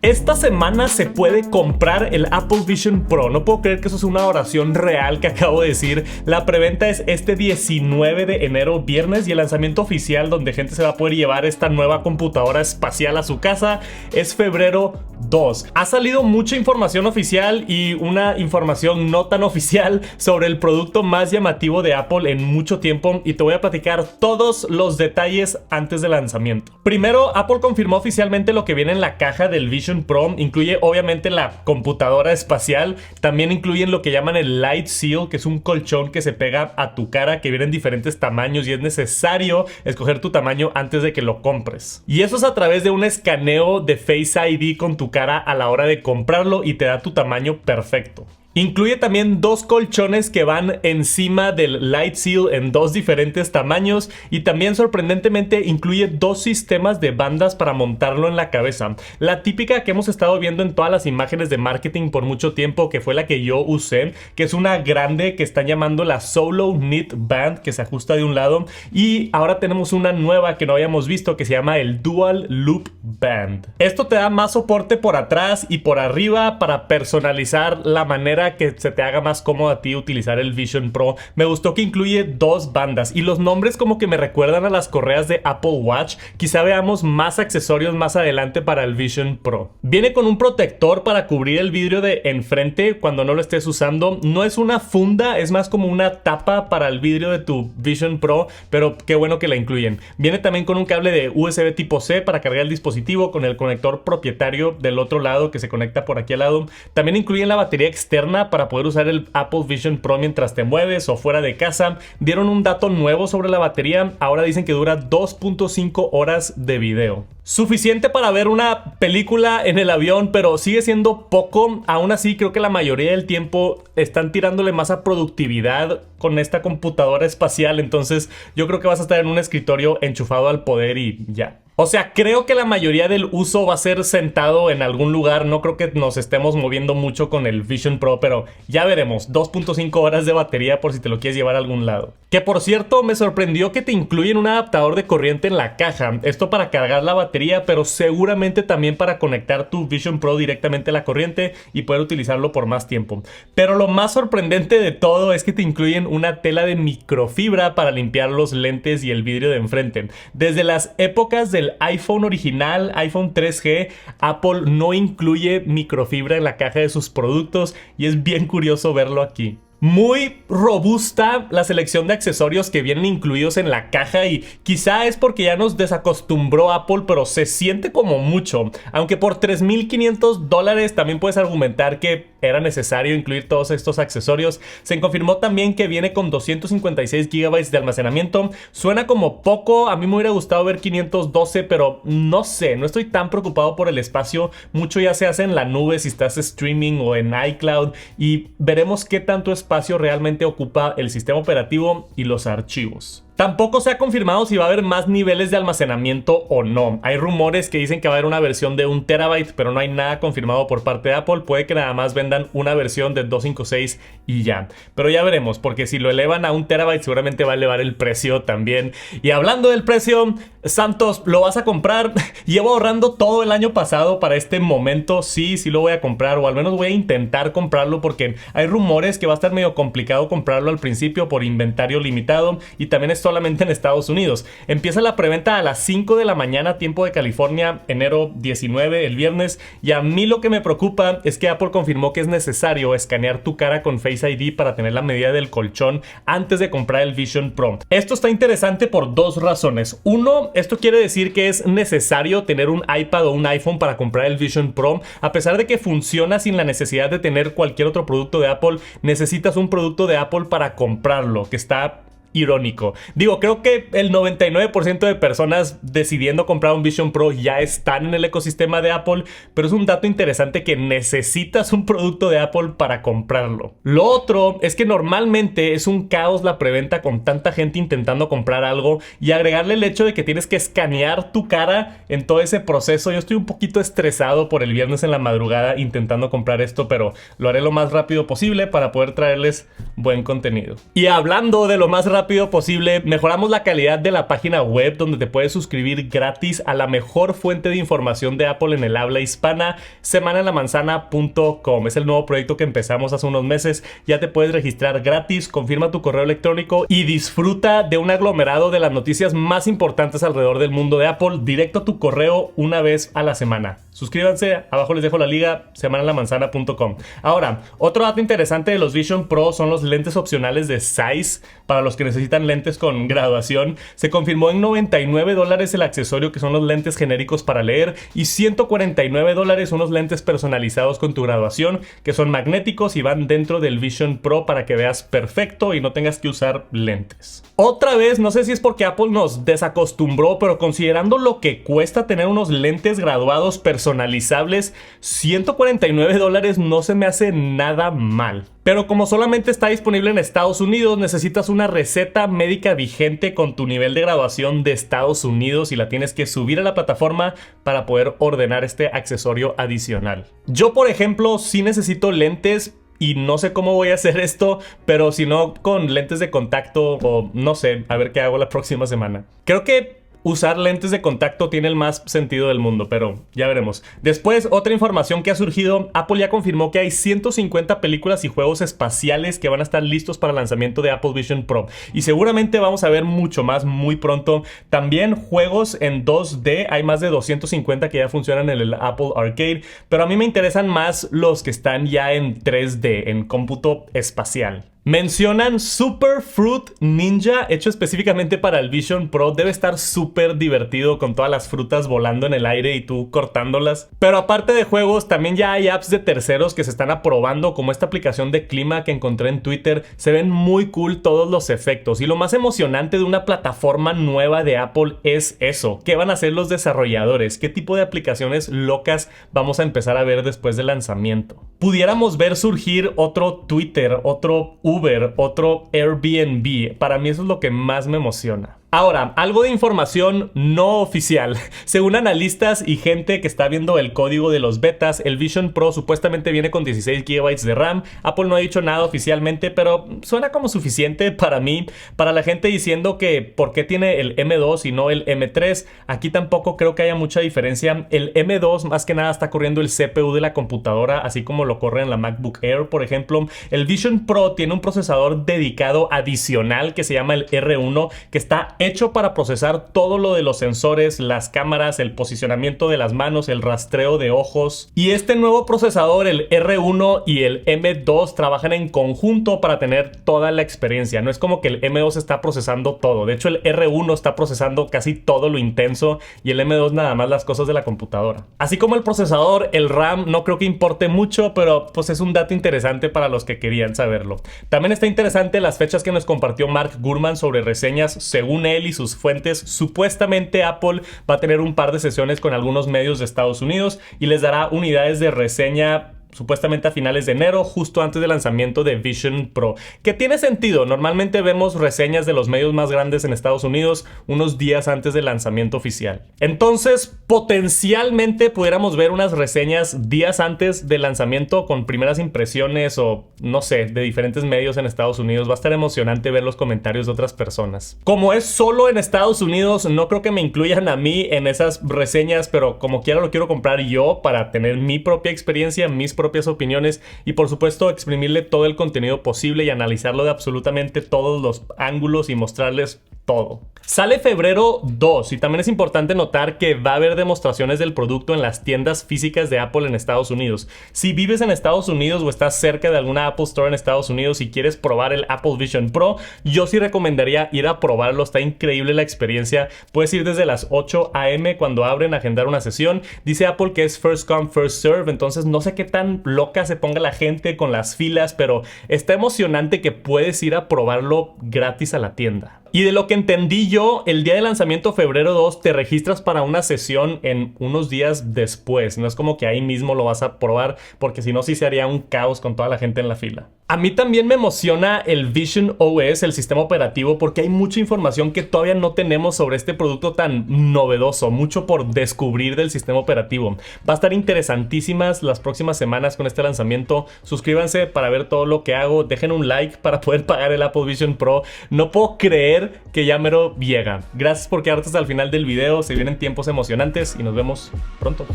Esta semana se puede comprar el Apple Vision Pro. No puedo creer que eso es una oración real que acabo de decir. La preventa es este 19 de enero, viernes, y el lanzamiento oficial donde gente se va a poder llevar esta nueva computadora espacial a su casa es febrero 2. Ha salido mucha información oficial y una información no tan oficial sobre el producto más llamativo de Apple en mucho tiempo, y te voy a platicar todos los detalles antes del lanzamiento. Primero, Apple confirmó oficialmente lo que viene en la caja del Vision Pro. Incluye obviamente la computadora espacial, también incluyen lo que llaman el Light Seal, que es un colchón que se pega a tu cara, que viene en diferentes tamaños y es necesario escoger tu tamaño antes de que lo compres. Y eso es a través de un escaneo de Face ID con tu cara a la hora de comprarlo y te da tu tamaño perfecto. Incluye también dos colchones que van encima del Light Seal en dos diferentes tamaños, y también sorprendentemente incluye dos sistemas de bandas para montarlo en la cabeza. La típica que hemos estado viendo en todas las imágenes de marketing por mucho tiempo, que fue la que yo usé, que es una grande que están llamando la Solo Knit Band, que se ajusta de un lado, y ahora tenemos una nueva que no habíamos visto que se llama el Dual Loop Band. Esto te da más soporte por atrás y por arriba para personalizar la manera que se te haga más cómodo a ti utilizar el Vision Pro. Me gustó que incluye dos bandas y los nombres como que me recuerdan a las correas de Apple Watch. Quizá veamos más accesorios más adelante para el Vision Pro. Viene con un protector para cubrir el vidrio de enfrente cuando no lo estés usando. No es una funda, es más como una tapa para el vidrio de tu Vision Pro, pero qué bueno que la incluyen. Viene también con un cable de USB tipo C para cargar el dispositivo, con el conector propietario del otro lado que se conecta por aquí al lado. También incluyen la batería externa para poder usar el Apple Vision Pro mientras te mueves o fuera de casa. Dieron un dato nuevo sobre la batería. Ahora dicen que dura 2.5 horas de video. Suficiente para ver una película en el avión, pero sigue siendo poco. Aún así, creo que la mayoría del tiempo están tirándole más a productividad con esta computadora espacial. Entonces yo creo que vas a estar en un escritorio enchufado al poder y ya. O sea, creo que la mayoría del uso va a ser sentado en algún lugar. No creo que nos estemos moviendo mucho con el Vision Pro, pero ya veremos. 2.5 horas de batería por si te lo quieres llevar a algún lado. Que por cierto, me sorprendió que te incluyen un adaptador de corriente en la caja. Esto para cargar la batería, pero seguramente también para conectar tu Vision Pro directamente a la corriente y poder utilizarlo por más tiempo. Pero lo más sorprendente de todo es que te incluyen una tela de microfibra para limpiar los lentes y el vidrio de enfrente. Desde las épocas del iPhone original, iPhone 3G, Apple no incluye microfibra en la caja de sus productos y es bien curioso verlo aquí. Muy robusta la selección de accesorios que vienen incluidos en la caja, y quizá es porque ya nos desacostumbró Apple, pero se siente como mucho. Aunque por $3,500 también puedes argumentar que era necesario incluir todos estos accesorios. Se confirmó también que viene con 256 GB de almacenamiento. Suena como poco, a mí me hubiera gustado ver 512, pero no sé, no estoy tan preocupado por el espacio. Mucho ya se hace en la nube si estás streaming o en iCloud, y veremos qué tanto espacio realmente ocupa el sistema operativo y los archivos. Tampoco se ha confirmado si va a haber más niveles de almacenamiento o no. Hay rumores que dicen que va a haber una versión de 1 TB, pero no hay nada confirmado por parte de Apple. Puede que nada más vendan una versión de 256 y ya. Pero ya veremos, porque si lo elevan a 1 TB seguramente va a elevar el precio también. Y hablando del precio, Santos, ¿lo vas a comprar? Llevo ahorrando todo el año pasado para este momento. Sí lo voy a comprar, o al menos voy a intentar comprarlo, porque hay rumores que va a estar medio complicado comprarlo al principio por inventario limitado, y también es solamente en Estados Unidos. Empieza la preventa a las 5 de la mañana, tiempo de California, enero 19, el viernes. Y a mí lo que me preocupa es que Apple confirmó que es necesario escanear tu cara con Face ID para tener la medida del colchón antes de comprar el Vision Pro. Esto está interesante por dos razones. Uno, esto quiere decir que es necesario tener un iPad o un iPhone para comprar el Vision Pro. A pesar de que funciona sin la necesidad de tener cualquier otro producto de Apple, necesitas un producto de Apple para comprarlo, que está irónico. Digo, creo que el 99% de personas decidiendo comprar un Vision Pro ya están en el ecosistema de Apple, pero es un dato interesante que necesitas un producto de Apple para comprarlo. Lo otro es que normalmente es un caos la preventa con tanta gente intentando comprar algo, y agregarle el hecho de que tienes que escanear tu cara en todo ese proceso. Yo estoy un poquito estresado por el viernes en la madrugada intentando comprar esto, pero lo haré lo más rápido posible para poder traerles buen contenido. Y hablando de lo más rápido rápido posible. Mejoramos la calidad de la página web donde te puedes suscribir gratis a la mejor fuente de información de Apple en el habla hispana, semanalamanzana.com. Es el nuevo proyecto que empezamos hace unos meses. Ya te puedes registrar gratis, confirma tu correo electrónico y disfruta de un aglomerado de las noticias más importantes alrededor del mundo de Apple directo a tu correo una vez a la semana. Suscríbanse, abajo les dejo la liga, semanalamanzana.com. Ahora, otro dato interesante de los Vision Pro son los lentes opcionales de Zeiss para los que necesitan lentes con graduación. Se confirmó en $99 el accesorio, que son los lentes genéricos para leer, y $149 unos lentes personalizados con tu graduación, que son magnéticos y van dentro del Vision Pro para que veas perfecto y no tengas que usar lentes. Otra vez, no sé si es porque Apple nos desacostumbró, pero considerando lo que cuesta tener unos lentes graduados personalizables, $149 no se me hace nada mal. Pero como solamente está disponible en Estados Unidos, necesitas una receta médica vigente con tu nivel de graduación de Estados Unidos y la tienes que subir a la plataforma para poder ordenar este accesorio adicional. Yo, por ejemplo, sí necesito lentes. Y no sé cómo voy a hacer esto, pero si no, con lentes de contacto o no sé, a ver qué hago la próxima semana. Creo que usar lentes de contacto tiene el más sentido del mundo, pero ya veremos. Después, otra información que ha surgido, Apple ya confirmó que hay 150 películas y juegos espaciales que van a estar listos para el lanzamiento de Apple Vision Pro. Y seguramente vamos a ver mucho más muy pronto. También juegos en 2D, hay más de 250 que ya funcionan en el Apple Arcade, pero a mí me interesan más los que están ya en 3D, en cómputo espacial. Mencionan Super Fruit Ninja, hecho específicamente para el Vision Pro. Debe estar súper divertido con todas las frutas volando en el aire y tú cortándolas. Pero aparte de juegos, también ya hay apps de terceros que se están aprobando, como esta aplicación de clima que encontré en Twitter. Se ven muy cool todos los efectos. Y lo más emocionante de una plataforma nueva de Apple es eso. ¿Qué van a hacer los desarrolladores? ¿Qué tipo de aplicaciones locas vamos a empezar a ver después del lanzamiento? Pudiéramos ver surgir otro Twitter, otro Uber, otro Airbnb. Para mí eso es lo que más me emociona. Ahora, algo de información no oficial. Según analistas y gente que está viendo el código de los betas, el Vision Pro supuestamente viene con 16 GB de RAM. Apple no ha dicho nada oficialmente, pero suena como suficiente para mí. Para la gente diciendo que ¿por qué tiene el M2 y no el M3? Aquí tampoco creo que haya mucha diferencia. El M2 más que nada está corriendo el CPU de la computadora, así como lo corre en la MacBook Air, por ejemplo. El Vision Pro tiene un procesador dedicado adicional que se llama el R1, que está hecho para procesar todo lo de los sensores, las cámaras, el posicionamiento de las manos, el rastreo de ojos. Y este nuevo procesador, el R1 y el M2, trabajan en conjunto para tener toda la experiencia. No es como que el M2 está procesando todo. De hecho, el R1 está procesando casi todo lo intenso y el M2 nada más las cosas de la computadora. Así como el procesador, el RAM no creo que importe mucho, pero pues es un dato interesante para los que querían saberlo. También está interesante las fechas que nos compartió Mark Gurman sobre reseñas. Según él y sus fuentes, supuestamente Apple va a tener un par de sesiones con algunos medios de Estados Unidos y les dará unidades de reseña supuestamente a finales de enero, justo antes del lanzamiento de Vision Pro. Que tiene sentido, normalmente vemos reseñas de los medios más grandes en Estados Unidos unos días antes del lanzamiento oficial. Entonces, potencialmente pudiéramos ver unas reseñas días antes del lanzamiento con primeras impresiones o, no sé, de diferentes medios en Estados Unidos. Va a estar emocionante ver los comentarios de otras personas. Como es solo en Estados Unidos, no creo que me incluyan a mí en esas reseñas, pero como quiera lo quiero comprar yo para tener mi propia experiencia, mis propias opiniones y por supuesto exprimirle todo el contenido posible y analizarlo de absolutamente todos los ángulos y mostrarles todo. Sale febrero 2 y también es importante notar que va a haber demostraciones del producto en las tiendas físicas de Apple en Estados Unidos. Si vives en Estados Unidos o estás cerca de alguna Apple Store en Estados Unidos y quieres probar el Apple Vision Pro, yo sí recomendaría ir a probarlo. Está increíble la experiencia. Puedes ir desde las 8 a.m. cuando abren a agendar una sesión. Dice Apple que es first come, first serve, entonces no sé qué tan loca se ponga la gente con las filas, pero está emocionante que puedes ir a probarlo gratis a la tienda. Y de lo que entendí yo, el día de lanzamiento febrero 2 te registras para una sesión en unos días después. No es como que ahí mismo lo vas a probar, porque si no sí se haría un caos con toda la gente en la fila. A mí también me emociona el Vision OS, el sistema operativo, porque hay mucha información que todavía no tenemos sobre este producto tan novedoso, mucho por descubrir del sistema operativo. Va a estar interesantísimas las próximas semanas con este lanzamiento. Suscríbanse para ver todo lo que hago, dejen un like para poder pagar el Apple Vision Pro. No puedo creer que ya mero llega. Gracias por quedarte hasta el final del video, se vienen tiempos emocionantes y nos vemos pronto.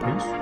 Adiós.